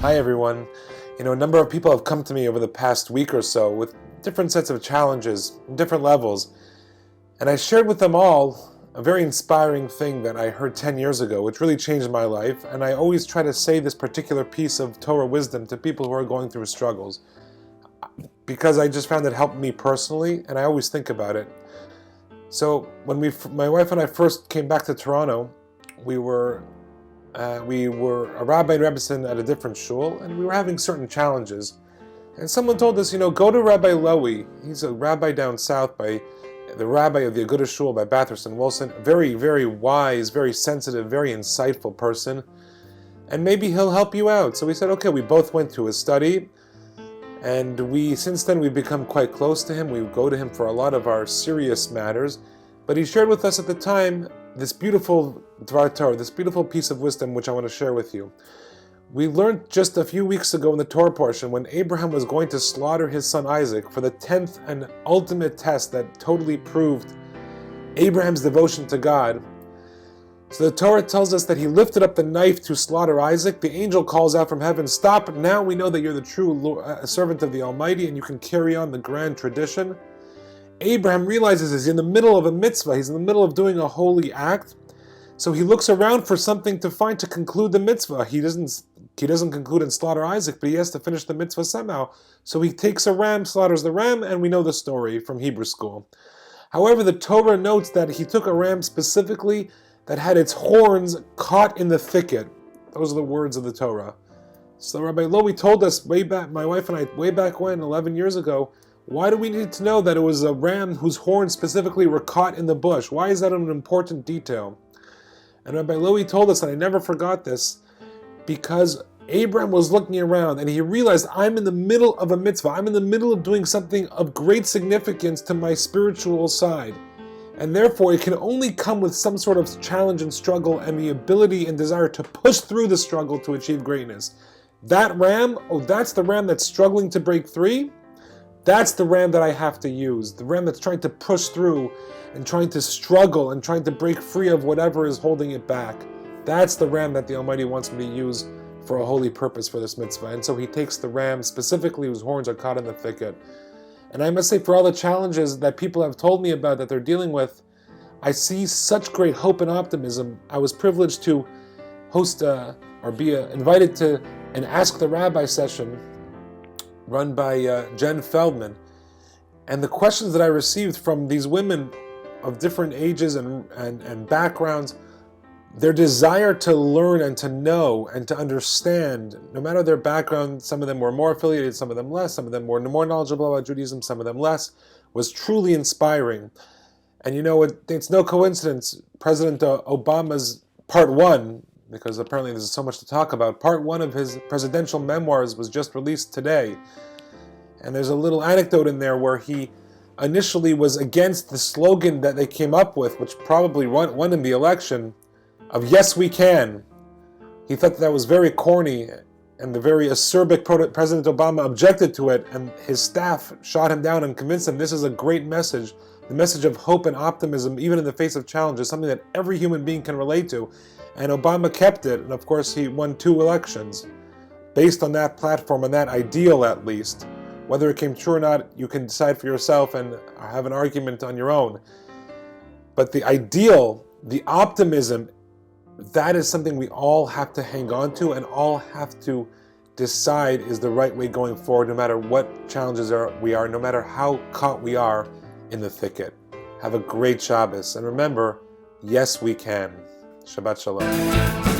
Hi everyone. A number of people have come to me over the past week or so with different sets of challenges, different levels, and I shared with them all a very inspiring thing that I heard 10 years ago, which really changed my life, and I always try to say this particular piece of Torah wisdom to people who are going through struggles, because I just found it helped me personally, and I always think about it. So when my wife and I first came back to Toronto, we were a rabbi and rebbetzin at a different shul, and we were having certain challenges. And someone told us, go to Rabbi Lowy. He's a rabbi down south, by the rabbi of the Agudah Shul by Bathurst and Wilson. Very, very wise, very sensitive, very insightful person. And maybe he'll help you out. So we said, okay, we both went to his study. And since then, we've become quite close to him. We go to him for a lot of our serious matters. But he shared with us at the time this beautiful Dvar Torah, this beautiful piece of wisdom which I want to share with you. We learned just a few weeks ago in the Torah portion when Abraham was going to slaughter his son Isaac for the 10th and ultimate test that totally proved Abraham's devotion to God. So the Torah tells us that he lifted up the knife to slaughter Isaac. The angel calls out from heaven, "Stop, now we know that you're the true servant of the Almighty and you can carry on the grand tradition." Abraham realizes he's in the middle of a mitzvah, he's in the middle of doing a holy act, so he looks around for something to find to conclude the mitzvah. He doesn't conclude and slaughter Isaac, but he has to finish the mitzvah somehow. So he takes a ram, slaughters the ram, and we know the story from Hebrew school. However, the Torah notes that he took a ram specifically that had its horns caught in the thicket. Those are the words of the Torah. So Rabbi Lowy told us way back, my wife and I, way back when, 11 years ago, why do we need to know that it was a ram whose horns specifically were caught in the bush? Why is that an important detail? And Rabbi Lowy told us, and I never forgot this, because Abraham was looking around and he realized, I'm in the middle of a mitzvah. I'm in the middle of doing something of great significance to my spiritual side. And therefore, it can only come with some sort of challenge and struggle and the ability and desire to push through the struggle to achieve greatness. That ram, that's the ram that's struggling to break free. That's the ram that I have to use. The ram that's trying to push through and trying to struggle and trying to break free of whatever is holding it back. That's the ram that the Almighty wants me to use for a holy purpose for this mitzvah. And so he takes the ram specifically whose horns are caught in the thicket. And I must say, for all the challenges that people have told me about that they're dealing with, I see such great hope and optimism. I was privileged to host or be invited to an Ask the Rabbi session run by Jen Feldman. And the questions that I received from these women of different ages and backgrounds, their desire to learn and to know and to understand, no matter their background, some of them were more affiliated, some of them less, some of them were more knowledgeable about Judaism, some of them less, was truly inspiring. And it's no coincidence, President Obama's part one, because apparently there's so much to talk about, part one of his presidential memoirs was just released today. And there's a little anecdote in there where he initially was against the slogan that they came up with, which probably won in the election, of "Yes, we can." He thought that was very corny, and the very acerbic President Obama objected to it, and his staff shot him down and convinced him this is a great message. The message of hope and optimism, even in the face of challenges, something that every human being can relate to. And Obama kept it, and of course he won 2 elections based on that platform and that ideal, at least. Whether it came true or not, you can decide for yourself and have an argument on your own. But the ideal, the optimism, that is something we all have to hang on to and all have to decide is the right way going forward, no matter what challenges we are, no matter how caught we are in the thicket. Have a great Shabbos. And remember, yes, we can. Shabbat Shalom.